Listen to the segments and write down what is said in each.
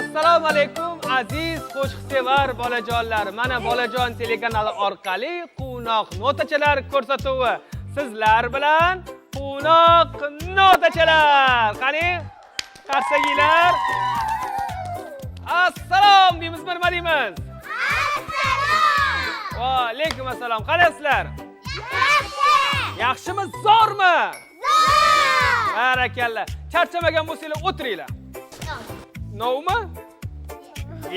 Assalomu alaykum aziz qo'shiqsevar bolajonlar. Mana Bolajon telekanali orqali Quvnoq notachalar ko'rsatuvi. Sizlar bilan Quvnoq notachalar. Qani? Qarsaginglar. Assalom deymiz, nima deymiz? Assalom. Va alaykum assalom. Qalasizlar? Yaxshi. Yaxshimi, zo'rmi? Zo'r. Barakalla. Charchamagan bo'lsanglar o'tiringlar. No'mi?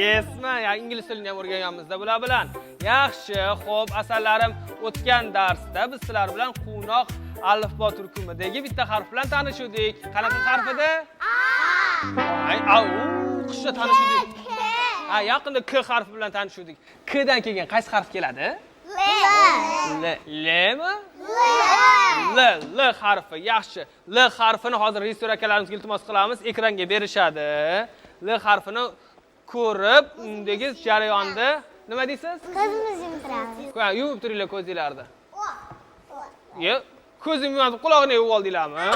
Yesmi? Ya ingliz tilini ham o'rganganmizda bular bilan. Yaxshi, xo'p, asallarim o'tgan darsda biz sizlar bilan Quvnoq alifbo turkumidagi bitta harf bilan tanishdik. Qanaqa harf edi? A. Qishda tanishdik. Ha, yaqinda K harfi bilan tanishdik. K dan keyin qaysi harf keladi? L. Lmi? L harfi. Yaxshi. L harfini hozir rejissor akalarimizga iltimos qilamiz, ekranga berishadi. L harfini ko'rib, undagi jarayonda nima deysiz? Ko'zimizni yumtiramiz. Yumib turinglar ko'zinglarni. Yo'q, ko'zimni yumib quloqni yuvib oldinglarmi?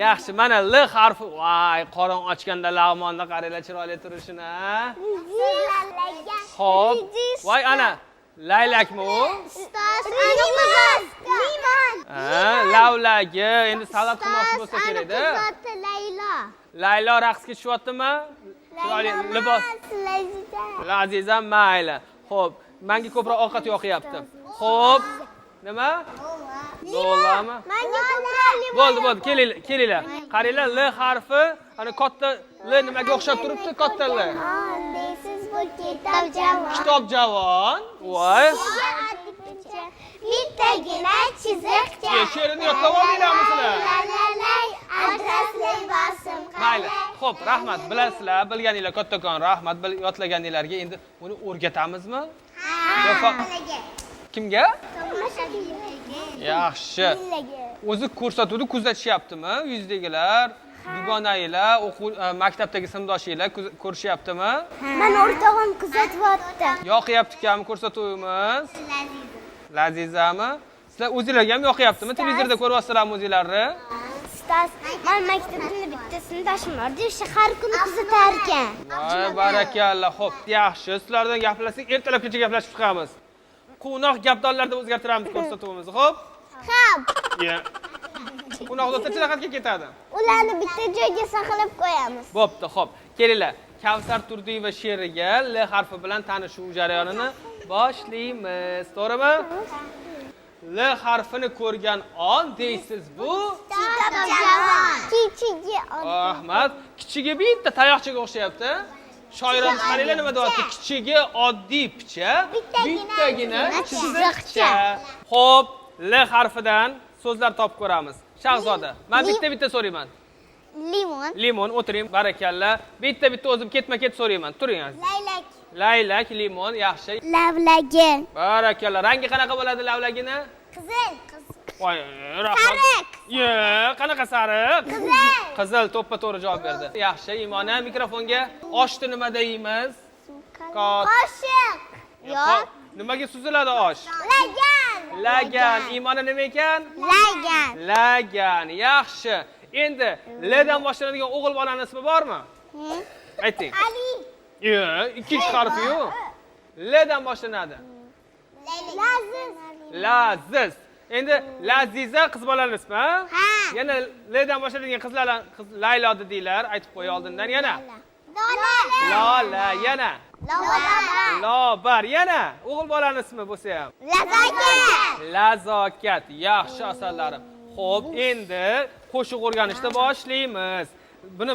Yaxshi, mana L harfi. Voy, qorong ochganda lag'monda qaranglar chiroyli turishini. Xo'p. Voy, ana laylakmi u? Ustoz, limon. Lavlagi. Endi salat qilmoqchi bo'lsa kerak-da. Laylo. Laylo raqsga tushyaptimi? Chiroyli libos. Laziza, mayli. Xo'p, menga ko'proq ovqat yoqyapti. Xo'p. Nima? Do'lami? Menga ko'proq limon. Bo'ldi, kelinglar. Qaranglar, L harfi, ana katta L nimaga o'xshab turibdi? Katta L. Deysiz bu kitob javon. Kitob javon. Voy. Bittagina chiziqcha. She'rini yodlab oldinglarmi sizlar? Lalay, adresli bosim. Mayli. Xo'p, rahmat. Bilasizlar, bilganinglar kattakon rahmat. Yodlaganinglarga endi uni o'rgatamizmi? Ha. Kimga? Yaxshi. O'zi ko'rsatuvni kuzatishyaptimi? Yuzdagilar, dugonanglar, maktabdagi sinfdoshinglar ko'rishyaptimi? Men o'rtog'im kuzatyapti. Yoqyapti-kami ko'rsatuvimiz? Lazizami? Sizlar o'zingizlarga ham yoqyaptimi? Televizorda ko'ryapsizlarmi o'zingizlarni? Ustoz, men maktabimni bitta sinfdoshimlarda o'sha har kuni kuzatar ekan. Voy, barakalla. Xo'p, yaxshi. Sizlardan gaplashsak, ertalabgacha gaplashib chiqamiz. Quvnoq gapdonlarda o'zgartiramiz ko'rsatuvimizni, xo'p? Xo'p. Quvnoq notachalar qayerga ketadi? Ularni bitta joyga saqlab qo'yamiz. Bo'pti, xo'p. Kelinglar. Kavsar Turdiyeva she'riga L harfi bilan tanishuv jarayonini boshlaymiz. To'g'rimi? L harfini ko'rgan on deysiz bu Kitob javon. Kichigi Ahmad, kichigi bitta tayoqchaga o'xshayapti. Shoiramiz qaranglar nima deyapti? Kichigi oddiy picha, bittagina chiziqcha. Xo'p, L harfidan so'zlar topib ko'ramiz. Shahzoda, men bitta so'rayman. Limon. Limon, o'tiring, barakalla. Bitta o'zim ketma-ket so'rayman. Turing hozir. Laylak. Laylak, limon, yaxshi. Lavlagi. Barakalla. Rangi qanaqa bo'ladi lavlagini? Qizil. Voy, rahmat. Sariq. Yo'q, qanaqa sariq? Qizil. Qizil, to'ppa-to'g'ri javob berdi. Yaxshi, Imona, mikrofonga oshni nima deymiz? Qoshiq. Yo'q. Nimaga suziladi osh? Lagan. Lagan. Imona nima ekan? Lagan. Lagan. Yaxshi. Endi L dan boshlanadigan o'g'il bolaning ismi bormi? Ayting. Ali. Yo'q, ikkinchi harfi yo'q. L dan boshlanadi. Laziz. Laziz. Endi Laziza qiz bolaning ismi, ha? Ha. Yana L dan boshlanadigan qizlar Laylo dedinglar, aytib qo'y oldindan yana. Lola. Lola, yana. Lola. Lobar, yana. O'g'il bolaning ismi bo'lsa ham. Lazokat. Lazokat. Yaxshi asallarim. Xo'p, endi qo'shiq o'rganishni boshlaymiz. Buni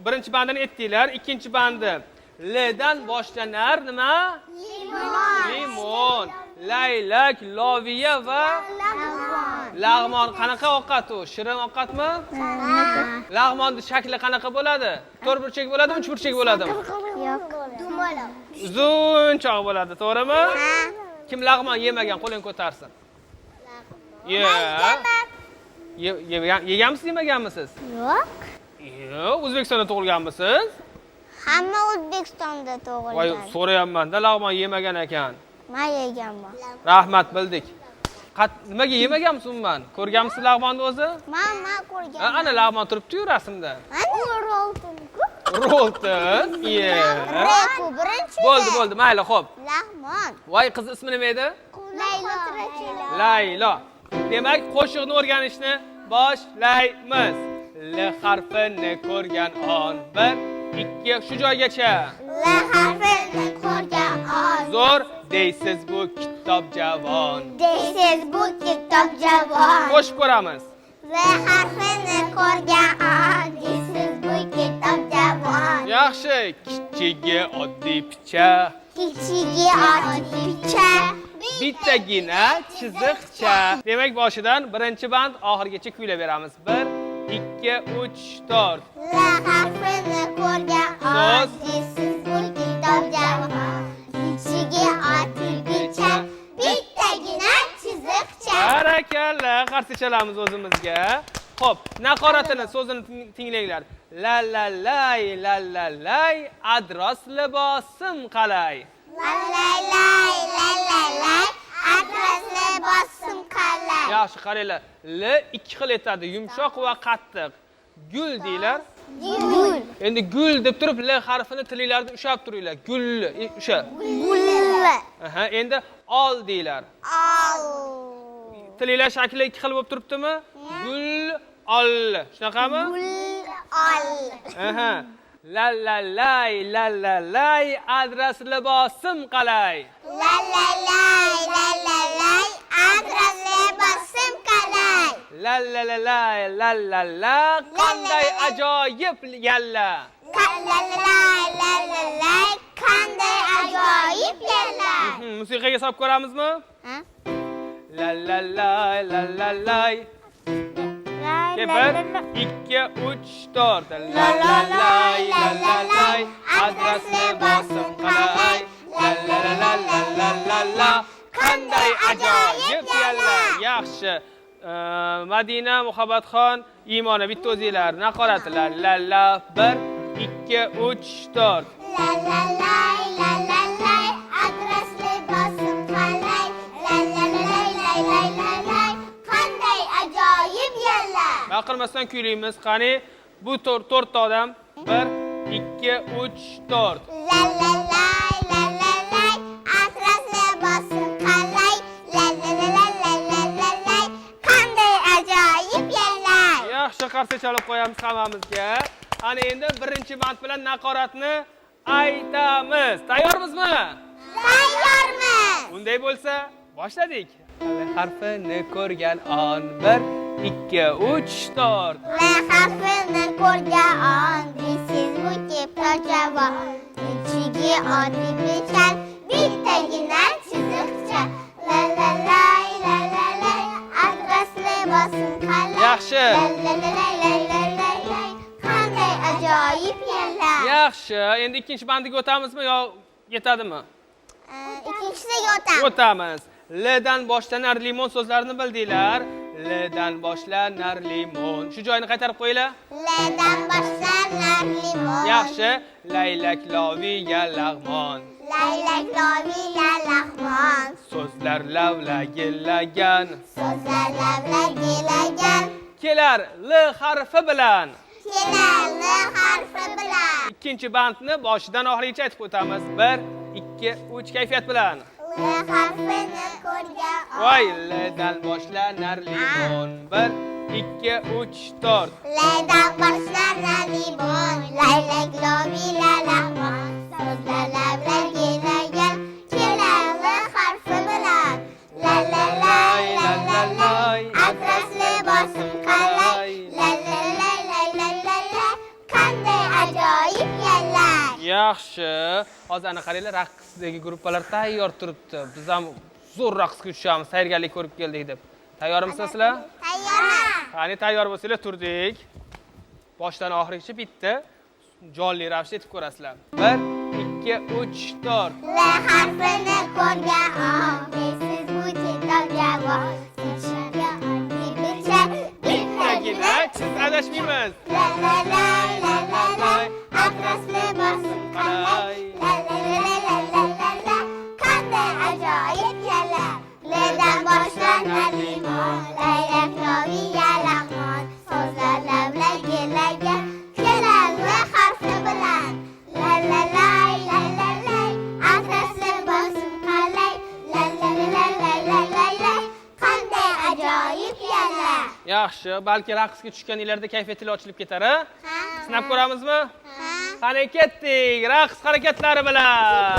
birinchi bandini aytdinglar, ikkinchi bandi L dan boshlanar nima? Limon. Limon, laylak, loviya va lag'mon. Qanaqa ovqat u? Shirin ovqatmi? Lag'monning shakli qanaqa bo'ladi? To'rtburchak bo'ladimi, uchburchak bo'ladimi? Yo'q. Dumaloq. Uzunchoq bo'ladi, to'g'rimi? Kim lag'mon yemagan, qo'lini ko'tarsin. Yo'q. Yeganmisiz, yemaganmisiz? Yo'q. Yo'q, O'zbekistonda tug'ilganmisiz? Hamma O'zbekistonda tug'ilgan. Voy, so'rayapman-da, lag'mon yemagan ekan. Men yeganman. Rahmat, bildik. Nimaga yemaganmisiz umuman? Ko'rganmisiz lag'monni o'zi? Men ko'rganman. Ana lag'mon turibdi-yu rasmda. Ana oltin-ku. Ro'ltiz. Reku birinchi. Bo'ldi, mayli, xo'p. Lag'mon. Voy qiz ismi nima edi? Laylo. Laylo. Demak, qo'shiqni o'rganishni boshlaymiz. L harfini ko'rgan on 1 2 shu joygacha. L harfini ko'rgan on. Zo'r deysiz bu kitob javon. Deysiz bu kitob javon. Qo'shib ko'ramiz. L harfini ko'rgan on. Deysiz bu kitob javon. Yaxshi, kichigi oddiy picha. Kichigi oddiy picha. Bittagina chiziqcha. Demak, boshidan birinchi band oxirigacha kuylab beramiz. 1 2 3 4. L harfini ko'rgan on. Deysiz bu kitob javon. Kichigi oddiy picha. Bittagina chiziqcha. Barakalla, qarshi chalamiz o'zimizga. Xo'p, naqoratini so'zini tinglanglar. La la lay, la la lay, adros libosim qalay. Lay, adresli bosim qalay. Yaxshi, qaranglar. L ikki xil aytadi, yumshoq va qattiq. Gul deylar. Gul. Endi gul deb turib L harfini tilinglarda ushab turinglar. Gul, o'sha. Gul. Aha, endi ol deylar. Al. Tilinglar shakli ikki xil bo'lib turibdimi? Gul, ol. Shunaqami? Gul. Al. Aha. La la lay, adres libosim qalay. Lay, adresli bosim qalay. La la, qanday ajoyib yalla. Lay, qanday ajoyib yalla. Musiqaga solib ko'ramizmi? La la lay. 1 2 3 4. La la lay, adresli bosim qalay. La, qanday ajoyib yalla. Yaxshi. Madina Muhabbatxon, Imona bitta o'zinglar. Naqorati la 1 2 3 4. Lay, adresli bosim qalay. Lay, qanday ajoyib yalla. Baqirmasdan kuylaymiz. Qani, bu 4 ta odam. 1 2 3 4. Lay, adresli bosim qalay. Lay, qanday ajoyib yalla. Yaxshi, qarshi chalib qo'yamiz hammamizga. Ana endi birinchi band bilan naqoratni aytamiz. Tayyormizmi? Tayyormiz. Unday bo'lsa, boshladik. Harfini ko'rgan on 1 2 3 4. L harfini ko'rgan on. Deysiz bu kitob javon. Kichigi oddiy picha. Bittagina chiziqcha. Lay, adresli bosim qalay. Yaxshi. Lay, qanday ajoyib yalla. Yaxshi. Endi ikkinchi bandiga o'tamizmi yo yetadimi? Ikkinchisiga o'tamiz. O'tamiz. L dan boshlanar limon so'zlarini bildinglar. L dan boshlanar limon. Shu joyini qaytarib qo'yinglar. L dan boshlanar limon. Yaxshi. Laylak loviya lag'mon. Laylak loviya lag'mon. So'zlar lavlagillagan. So'zlar lavlagillagan. Kelar L harfi bilan. Kelar L harfi bilan. Ikkinchi bandni boshidan oxirigacha aytib o'tamiz. 1 2 3 kayfiyat bilan. L harfini ko'rgan on. Voy, L dan boshlanar limon. 1 2 3 4. L dan boshlanar limon. Laylak loviya lag'mon. So'zlar lavlagillagan. Kelar L harfi bilan. Lay, adresli bosim qalay. Lay, qanday ajoyib yalla. Yaxshi. Hozir ana qaranglar, raqsdagi gruppalar tayyor turibdi. Biz ham zo'r raqsga tushamiz, tayyorgarlik ko'rib keldik deb. Tayyormisizlar sizlar? Tayyormiz. Qani, tayyor bo'lsanglar turdik. Boshdan oxirigacha bitta jonli ravishda aytib ko'rasizlar. 1 2 3 4. L harfini ko'rgan on. Deysiz bu kitob javon. Kichigi oddiy picha. Bittagina siz adashmaymiz. Lay, adresli bosim qalay. Qanday ajoyib yalla. L dan boshlanar limon. Laylak loviya lag'mon. So'zlar lavlagillagan. Kelar L harfi bilan. Yaxshi, balki raqsga tushganinglarda kayfiyatingiz ochilib ketar, ha? Sinab ko'ramizmi? Qani ketdik, raqs harakatlari bilan.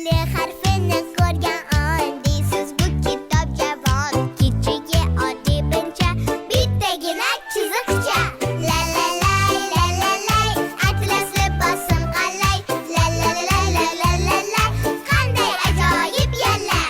L harfini ko'rgan deysiz bu kitob javon. Kichigi oddiy bincha, bittagina chiziqcha. La la lay, la la lay, atlas libosim qalay. La la la la la la la, qanday ajoyib yalla.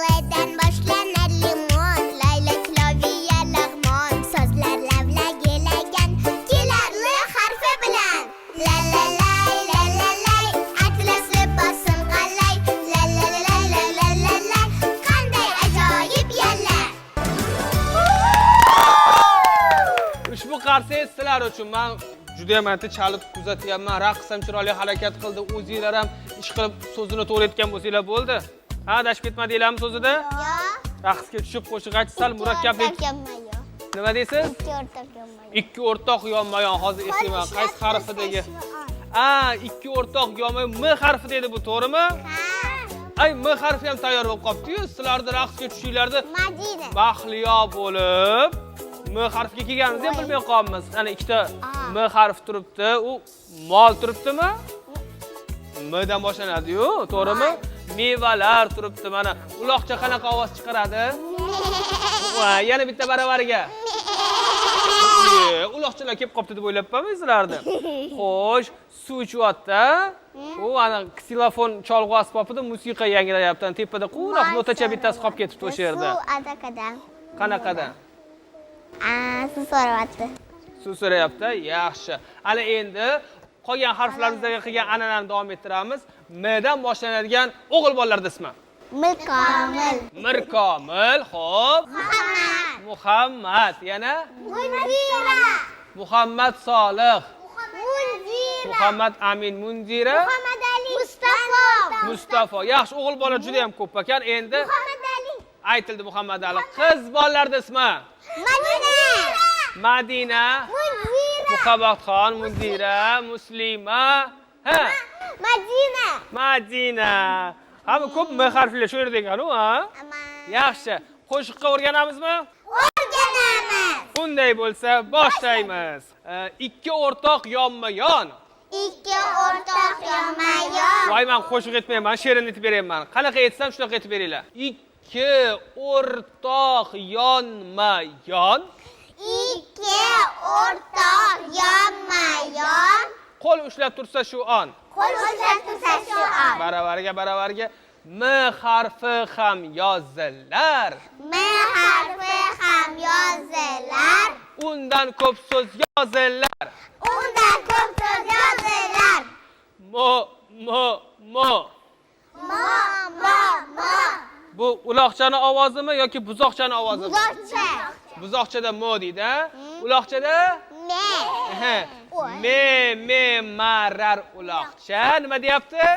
L'dan boshlanar limon, layla kloviya lag'mon. So'zlar lavlagilagan kelar L harfi bilan. La la lay, la la lay, atlas libosim qalay. La la la la la la la, qanday ajoyib yalla. Ushbu qarsangiz sizlar uchun men juda ham chalib kuzatyapman. Raqs ham chiroyli harakat qildi. O'zingizlar ham ish qilib so'zini to'g'ri aytgan bo'lsanglar bo'ldi. Ha, dashib ketmadinglarmi so'zida? Raqsga tushib qo'shiq aytib sal murakkablik. Nima deysiz? Ikki o'rtoq yonma-yon. Hozir eslayman. Qaysi harfidagi? Ikki o'rtoq yonma-yon M harfida edi bu, to'g'rimi? Ay, M harfi ham tayyor bo'lib qopti-yu. Sizlarda raqsga tushinglarda Madina. baxliyo bo'lib M harfiga kelganimizni ham bilmay qolamiz. Ana ikkita M harfi turibdi. U mol turibdimi? M dan boshlanadi-yu, to'g'rimi? Mevalar turibdi. Mana uloqcha qanaqa ovoz chiqaradi? Voy, yana bitta baravariga. Uloqchalar kelib qopti deb o'ylabmanmi sizlarni? Xo'sh, suv ichyapti. U ana ksilofon cholg'u asbobida musiqa yangilayapti. Tepada quloq notacha bittasi qolib ketibdi o'sha yerda. Suv adakadan. Qanaqadan? Suv so'rayapti. Suv so'rayapti. Yaxshi. Ana endi qolgan harflarimizdagi qilgan an'anani davom ettiramiz. M dan boshlanadigan o'g'il bolalarning ismi. Mirkomil. Mirkomil, xo'p. Muhammad. Muhammad, yana Munzira. Muhammad Solih. Munzira. Muhammad Amin Munzira. Muhammad Ali. Mustafa. Mustafa. Yaxshi, o'g'il bola juda ham ko'p ekan. Endi Muhammad Ali. aytildi Muhammad Ali. Qiz bolalarning ismi. Madina. Madina. Munzira. Muhabbatxon, Munzira, Muslima. Ha? Madina. Madina. Hamma ko'p M harfli shu yerda ekan-ku, ha? Yaxshi. Qo'shiqqa o'rganamizmi? O'rganamiz. Bunday bo'lsa, boshlaymiz. Ikki o'rtoq yonma-yon. Ikki o'rtoq yonma-yon. Voy, men qo'shiq aytmayman, she'rini aytib berayman. Qanaqa aytsam, shunaqa aytib beringlar. Ikki o'rtoq yonma-yon. Ikki o'rtoq yonma-yon. Qo'l ushlab tursa shu on. Qo'l ushlab tursa shu on. Baravariga. M harfi ham yozilar. M harfi ham yozilar. Undan ko'p so'z yozilar. Undan ko'p so'z yozilar. Mo. Mo. Bu uloqchani ovozimi yoki buzoqchani ovozimi? Buzoqcha. Buzoqchada mo deydi. Uloqchada Me. me marar uloqcha. Nima deyapti?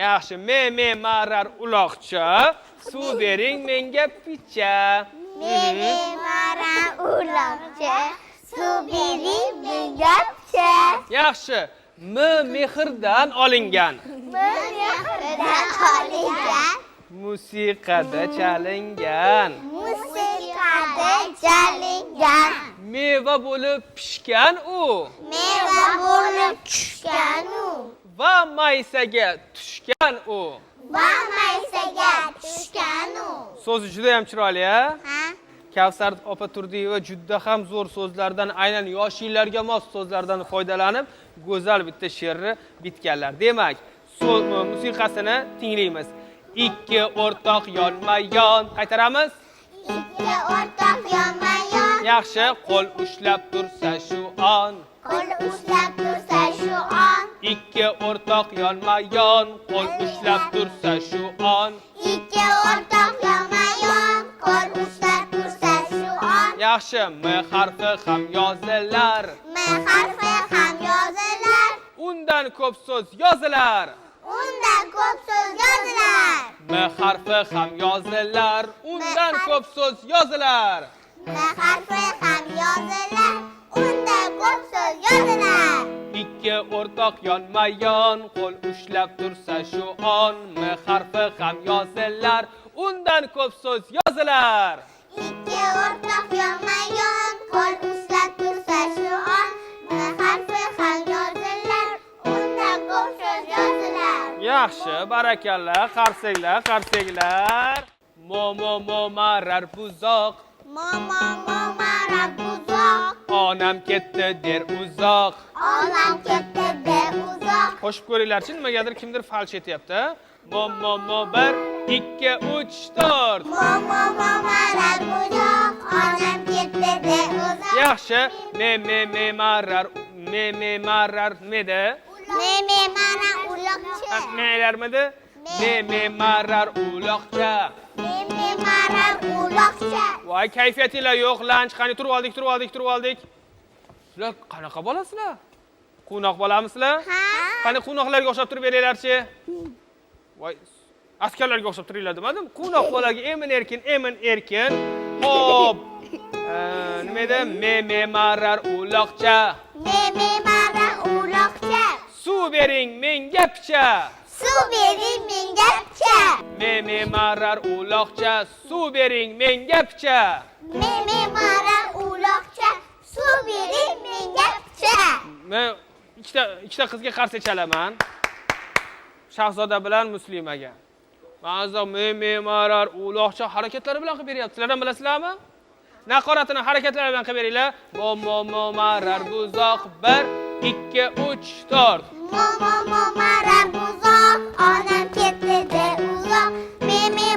Yaxshi, me marar uloqcha. Suv bering menga picha. Me marar uloqcha. Suv bering menga picha. Yaxshi. M mehrdan olingan. Mehrdan olingan. Musiqada chalingan. Musiqada chalingan. Meva bo'lib pishgan u. Meva bo'lib tushgan u. Va maysaga tushgan u. Va maysaga tushgan u. So'zi juda ham chiroyli, ha? Ha? Kavsar opa Turdiyeva juda ham zo'r so'zlardan, aynan yoshlarga mos so'zlardan foydalanib, go'zal bitta she'rni bitganlar. Demak, musiqasini tinglaymiz. Ikki o'rtoq yonma-yon. Qaytaramiz? Ikki o'rtoq yonma-yon. Yaxshi, qo'l ushlab tursa shu on. Qo'l ushlab tursa shu on. Ikki o'rtoq yonma-yon, qo'l ushlab tursa shu on. Ikki o'rtoq yonma-yon. Qo'l ushlab tursa shu on. Yaxshi, M harfi ham yozilar. M harfi ham yozilar. Undan ko'p so'z yozilar. Undan ko'p so'z yozilar. M harfi ham yozilar. Undan ko'p so'z yozilar. M harfi ham yozilar. Undan ko'p o'rtoq yonma-yon, qo'l ushlab tursa shu on, m harfi ham yozilar, undan ko'p so'z yozilar. Ikki o'rtoq yonma-yon, qo'l ushlab tursa shu on, m harfi ham yozilar, undan ko'p so'z yozilar. Yaxshi, barakalla, qarsanglar. Mo marar buzoq, Marar buzoq, onam ketdi der uzoq. onam ketdi der uzoq. Qo'shib ko'ringlarchi, nimagadir kimdir falsh etyapti. Mo 1 2 3 4. Marar buzoq, onam ketdi der uzoq. Yaxshi. Me marar nimada? Marar uloqcha. Nelarmidi? Me marar uloqcha. Marar uloqcha. Voy, kayfiyatinglar yo'q, lanch qani turib oldik. Sizlar qanaqa bolasizlar? Quvnoq bo'lamisizlar? Ha? Qani quvnoqlarga o'xshab turib beringlarchi? Voy, askarlarga o'xshab turinglar demadim. Quvnoq bolaga emin erkin. Xo'p. Nima edi? Me marar uloqcha. Marar uloqcha. Suv bering menga picha. Suv bering menga picha. Me marar uloqcha. Suv bering menga picha. Marar uloqcha. Suv bering menga picha. Men ikkita qizga qarshi chalaman. Shahzoda bilan Muslimaga. Ba'zi me marar uloqcha harakatlari bilan qilib beryapti. Sizlardan bilasizlarmi? Naqoratini harakatlari bilan qilib beringlar. Mo marar buzoq 1 2 3 4. Marar buzoq, onam ketdi der uzoq.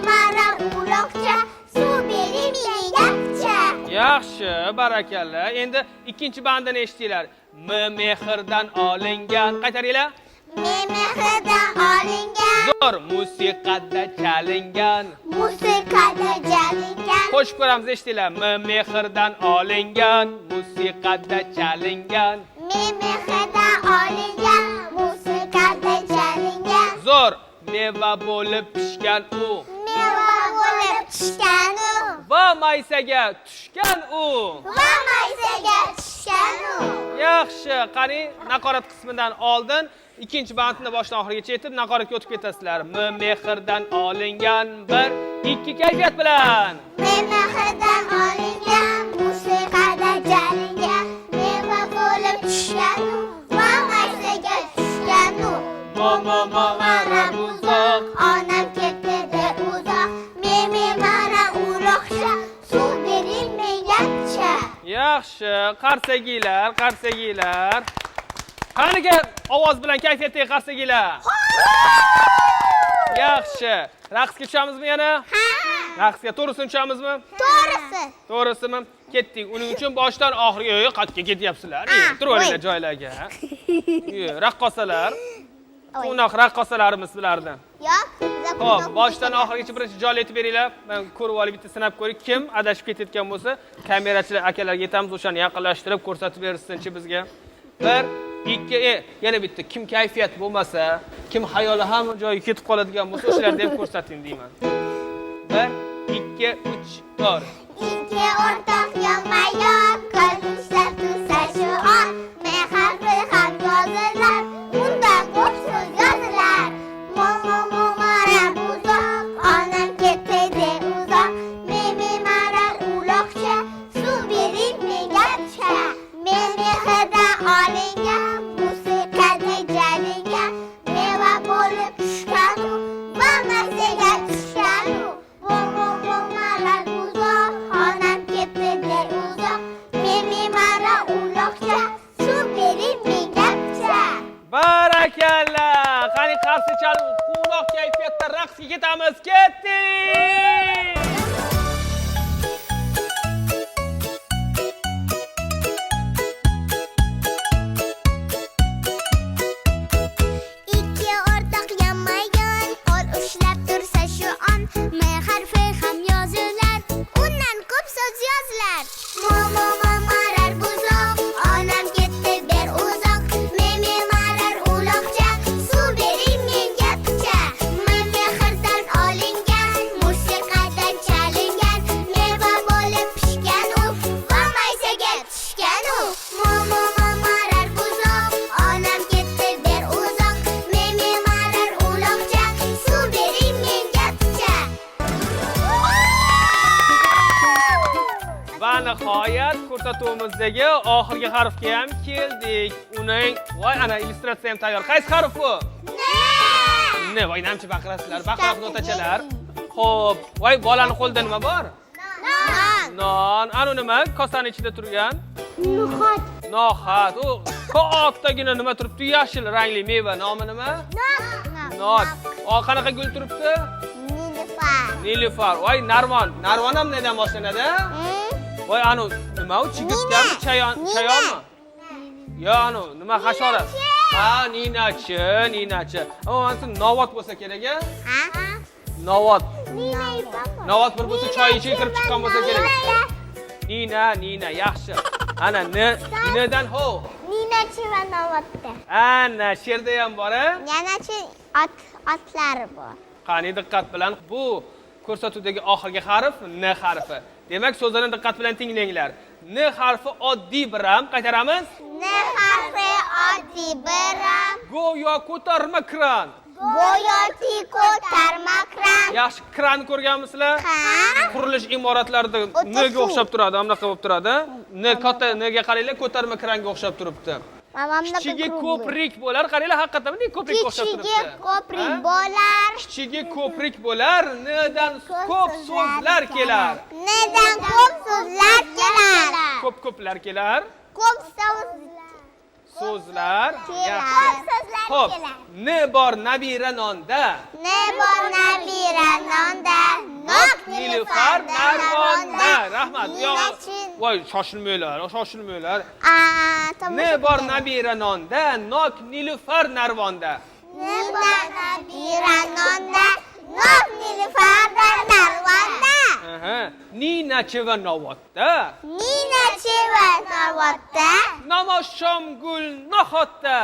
Marar uloqcha, suv bering menga picha. Yaxshi, barakalla. Endi ikkinchi bandini eshitinglar. Mehrdan olingan. Qaytaringlar. Mehrdan olingan, Zo'r musiqada chalingan. musiqada chalingan. Qo'shib ko'ramiz, eshitinglar. Mehrdan olingan, musiqada chalingan. Mehrdan olingan, musiqada chalingan. Zo'r meva bo'lib pishgan u. Meva bo'lib pishgan u, Va maysaga tushgan u. va maysaga tushgan u. Yaxshi, qani naqorat qismidan oldin ikkinchi bandni boshdan oxirigacha aytib, naqoratga o'tib ketasizlar. Mehrdan olingan 1 2 kayfiyat bilan. Mehrdan olingan, musiqada chalingan. Meva bo'lib pishgan u, va maysaga tushgan u. Marar buzoq. Onam ketdi der uzoq. Marar uloqcha, suv bering menga picha. Yaxshi, qarsagiylar. Qaniga ovoz bilan kayfiyatdagi qarsagiylar. Yaxshi. Raqsga tushamizmi yana? Ha, Raqsga to'g'risini tushamizmi? to'g'risi. To'g'risimi? Ketdik. Uning uchun boshdan oxiriga qayerga ketyapsizlar? Turib olinglar joylarga. Raqqosalar. Quvnoq raqqosalarimiz sizlarni. Yo'q, Xo'p, boshdan oxirigacha birinchi joyni aytib beringlar. Men ko'rib olib bitta sinab ko'ring. Kim adashib ketayotgan bo'lsa, kamerachilar akalarga aytamiz, o'shani yaqinlashtirib ko'rsatib bersinchi bizga. 1 2 yana bitta. Kim kayfiyat bo'lmasa, kim xayoli ham joyiga ketib qoladigan bo'lsa, o'shalarni ham ko'rsating deyman. 1 2 3 4. ikki o'rtoq yonma-yon, qo'l ushlab tursa shu on, me harfi ham yozilar, undan ko'p so'z yozilar. Marar buzoq, onam ketdi der uzoq. Marar uloqcha, suv bering menga picha. Mehrdan olingan, musiqada chalingan. Meva bo'lib pishgan u, va maysaga tushgan u. Marar buzoq, onam ketdi der uzoq. Marar uloqcha, suv bering menga picha. Barakalla! Qani qarshi chalib, quvnoq kayfiyatda raqsga ketamiz. Ketdik! Ikki o'rtoq yonma-yon, qo'l ushlab tursa shu on, me harfi ham yozilar, undan ko'p so'z yozilar. Marar buzoq, onam ketdi der uzoq. Marar uloqcha, suv bering menga picha. Mehrdan olingan, musiqada ko'rsatuvimizdagi oxirgi harfga ham keldik. Uning voy ana illyustratsiya ham tayyor. Qaysi harf bu? Ne, voy namchi baqirasizlar, baqirib notachalar. Xo'p, voy bolani qo'lida nima bor? Non. Anu nima? Kosaning ichida turgan? No'xat. U kattagina nima turibdi? Yashil rangli meva. Nomi nima? Not. Qanaqa gul turibdi? Nilufar. Voy narvon. Narvon ham nedan boshlanadi? Voy anu nima u chigitgami? Chayonmi? Yo anu nima hasharot? Ha, ninachi. Ammo mana novot bo'lsa kerak-a? Novot. Novot bir bo'lsa choy ichiga kirib chiqqan bo'lsa kerak. Nina, yaxshi. Ana nedan ho? Ninachi va novotda. Ana she'rda ham bor-a? Yanachi otlari bor. Qani diqqat bilan bu ko'rsatuvdagi oxirgi harf N harfi. Demak, so'zlarni diqqat bilan tinglanglar. N harfi oddiy bir ram, qaytaramiz. N harfi oddiy bir ram. Go'yo ko'tarma kran. Go'yoki ko'tarma kran. Yaxshi kran ko'rganmisizlar? Qurilish imoratlarida nega o'xshab turadi, anaqa bo'lib turadi. N katta nega qaranglar, ko'tarma kranga o'xshab turibdi. Kichigi ko'prik bo'lar. Qaranglar, haqiqatan bunday ko'prik o'xshab turibdi. Kichigi ko'prik bo'lar. Kichigi ko'prik bo'lar. Nedan ko'p so'zlar kelar. Nedan ko'p so'zlar kelar. Ko'plar kelar. Ko'p so'zlar. Yaxshi. Xo'p, ne bor nabira nonda? Ne bor nabira nonda? Nok Nilufar narvonda. Rahmat. Voy, shoshilmanglar. Ne bor nabira nonda? Nok Nilufar narvonda. Ne bor nabira nonda? Nok Nilufar narvonda. Ninachi va novotda. Ninachi va novotda. Namoshom gul nahotda.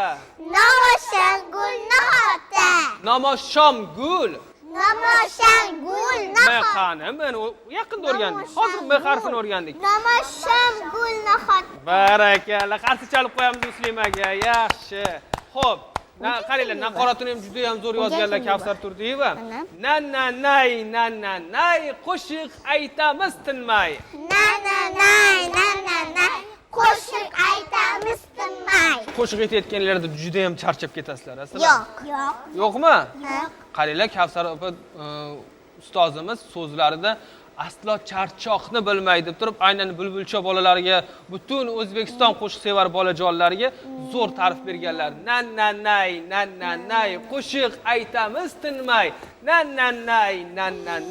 Namosham gul nahotda. Namoshom gul. Namosham gul nahotda. Men yaqinda o'rgandik. Hozir M harfini o'rgandik. Namosham gul nahotda. Barakalla. Qarshi chalib qo'yamiz Muslimaga. Yaxshi. Xo'p. Qaranglar, naqoratini ham juda ham zo'r yozganlar Kavsar Turdiyeva. Nay, qo'shiq aytamiz tinmay. Nay, qo'shiq aytamiz tinmay. Qo'shiq aytayotganlarda juda ham charchab ketasizlar, aslan. Yo'q. Yo'qmi? Qaranglar, Kavsar opa ustozimiz so'zlarida aslo charchoqni bilmaydi deb turib, aynan bulbulcha bolalariga, butun O'zbekiston qo'shiqsevar bolajonlariga zo'r ta'rif berganlar. Nay, qo'shiq aytamiz tinmay.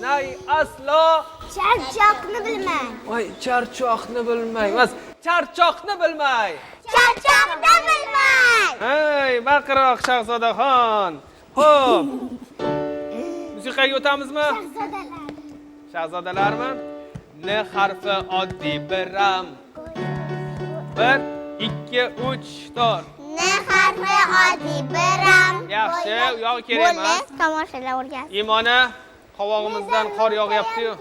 Nay, aslo Charchoqni bilmay. voy, charchoqni bilmay. Emas, charchoqni bilmay. Charchoqni bilmay. Hey, baqiroq Shahzodaxon. Xo'p. Musiqaga o'tamizmi? Shahzodalarmi? N harfi oddiy bir ram. 1, 2, 3, 4. N harfi oddiy bir ram. Yaxshi, u yog'i kerak emas. Tomoshalar o'rgan. Imona, qovog'imizdan qor yog'yapti-yu.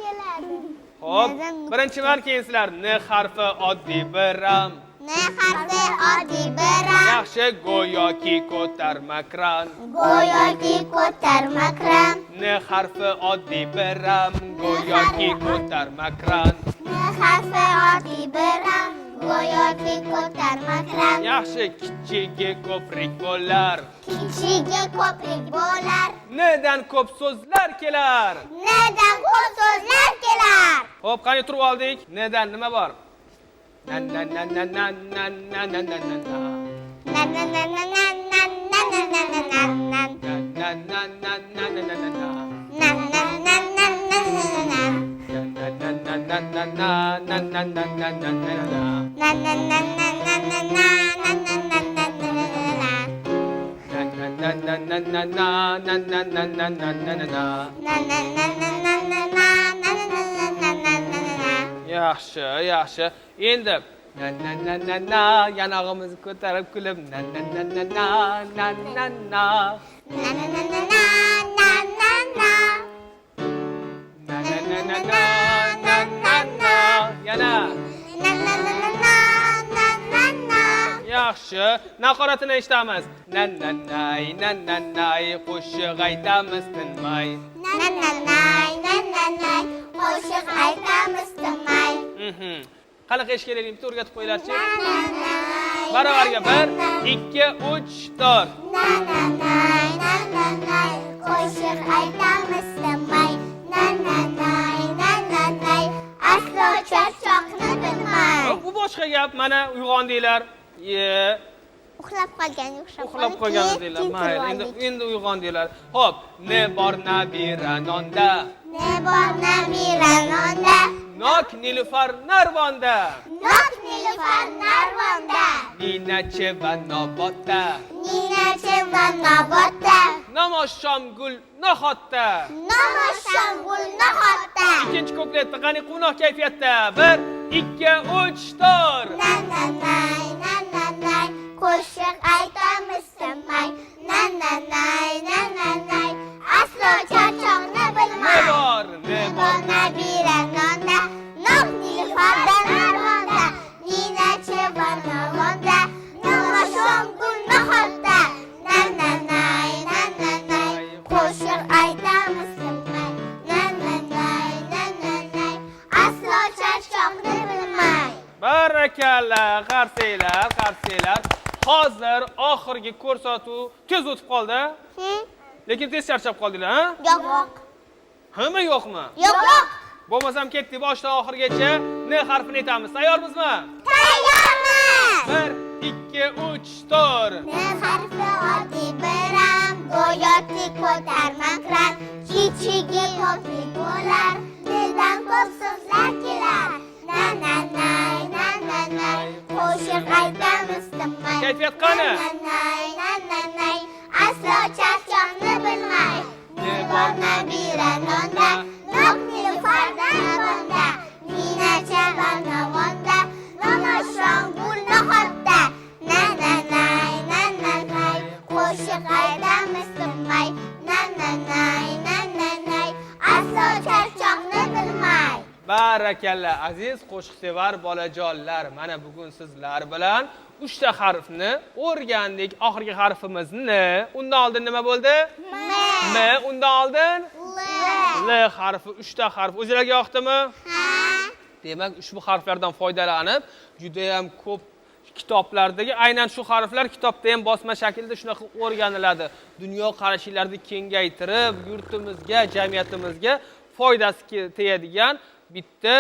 Xo'p, birinchi man keyin sizlar N harfi oddiy bir ram. N harfi oddiy bir ram. Yaxshi, go'yoki ko'tarma kran. Go'yoki ko'tarma kran. N harfi oddiy bir ram. Go'yoki ko'tarma kran. N harfi oddiy bir ram. Go'yoki ko'tarma kran. Yaxshi, kichigi ko'prik bo'lar. Kichigi ko'prik bo'lar. Nedan ko'p so'zlar kelar. Nedan ko'p so'zlar kelar. Xo'p, qani turib oldik. Nedan nima bor? Na. Yaxshi. Endi yanog'imizni ko'tarib kulib yana yaxshi. Naqoratini eshitamiz. Nay, qo'shiq aytamiz tinmay. Nay, qo'shiq aytamiz tinmay. Qanaqa ish kerak bitta o'rgatib qo'yinglarchi. Baravarga 1 2 3 4. Qo'shiq aytamiz tinmay. Aslo charchoqni bilmay. Bu boshqa gap. Mana uyg'ondinglar. Uxlab Uxlab qolganinglar. Mayli, endi uyg'ondinglar. Xo'p, ne bor nabira nonda. Ne bor nabira nonda. Nok nilufar narvonda. Nok nilufar narvonda. Ninachi va nobotda. Ninachi va nobotda. Namoshshom gul nahotda. Namoshshom gul nahotda. Ikkinchi kupletda qani quvnoq kayfiyatda. 1 2 3 4. Qo'shiq aytamiz tinmay. Aslo charchoqni bilmay. Ne bor nabira nonda. Nok nilufar narvonda. Ninachi va nobotda. Namoshshom gul nahotda. Qo'shiq aytamiz tinmay. Aslo charchoqni bilmay. Barakalla, qarsanglar. Hozir oxirgi ko'rsatuv tez o'tib qoldi. Lekin tez charchab qoldinglar, ha? Yo'q. Hamma yo'qmi? Yo'q. Bo'lmasam ketdik boshdan oxirigacha N harfini aytamiz. Tayyormizmi? Tayyormiz. 1 2 3 4. Ne harfi oddiy biram, go'yoki ko'tarmaklar, kichigi ko'plik bo'lar, dildan ko'p so'zlar kelar. Qo'shiq aytamiz tinmay. Kayfiyat qani? Aslo charchoqni bilmay. Ne bor nabira nonda, nok nilufar narvonda, ninachi va nonda, namoshshom gul nahotda. Qo'shiq aytamiz tinmay. Aslo charchoqni bilmay. Barakalla, aziz qo'shiqsevar bolajonlar. Mana bugun sizlar bilan 3 ta harfni o'rgandik. Oxirgi harfimiz N. Undan oldin nima bo'ldi? M. Undan oldin L harfi, 3 ta harf. O'zingizlarga yoqdimi? Demak, ushbu harflardan foydalanib, juda ham ko'p kitoblardagi aynan shu harflar kitobda ham bosma shaklda shunaqa o'rganiladi. Dunyo qarashinglarni kengaytirib, yurtimizga, jamiyatimizga foydasi tegadigan bitta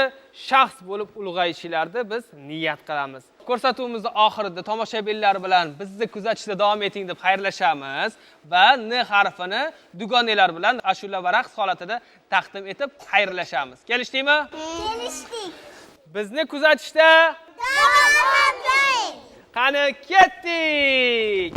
shaxs bo'lib ulg'ayishlarni biz niyat qilamiz. Ko'rsatuvimizning oxirida tomoshabinlar bilan bizni kuzatishda davom eting deb xayrlashamiz va N harfini dugonelar bilan ashula va raqs holatida taqdim etib xayrlashamiz. Kelishdingmi? Kelishdik. Bizni kuzatishda Davom eting. qani ketdik.